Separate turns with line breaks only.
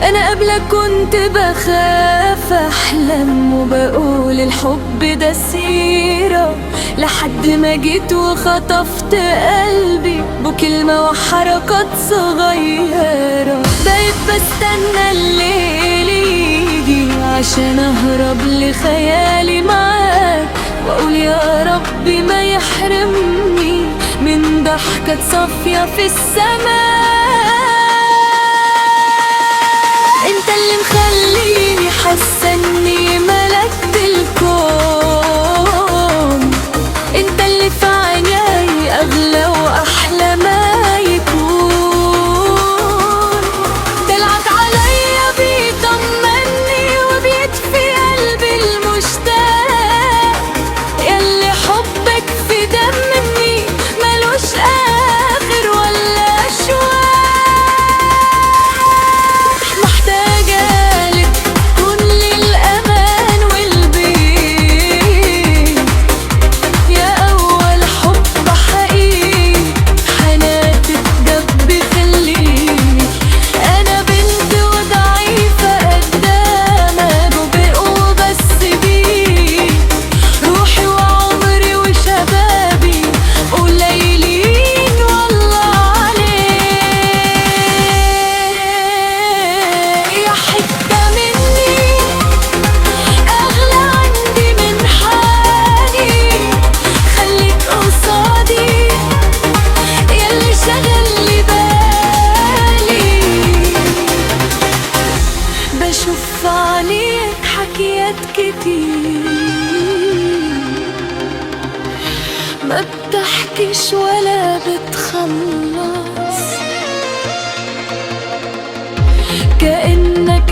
انا قبلك كنت بخاف احلم وبقول الحب ده سيرة، لحد ما جيت وخطفت قلبي بكلمة وحركات صغيرة. بقيت بستنى الليل يجي عشان اهرب لخيالي معاك، واقول يا ربي ما يحرمني من ضحكة صافية في السماء. انت اللي مخليني حاسة اني ملكت الكون، انت اللي في عيني اغلى واحلى ما يكون. دلعك عليا بيطمني وبيدفي قلبي المشتاق، ياللي حبك في دمي ملوش اخر ولا اشواق. محتاجة لك كل الامان والبيت، يا اول حب حقيقي حناتك جنبي خليك. انا بنت وضعيفة قدامك وبس بيك، روحي وعمري وشبابي قليلين والله عليك. يا حتة مني اغلى عندي من حالي، خليك قصادي ياللي شغل لي بالي. بشوف عليك حكيات كتير، ما بتحكيش ولا بتخلص، كأنك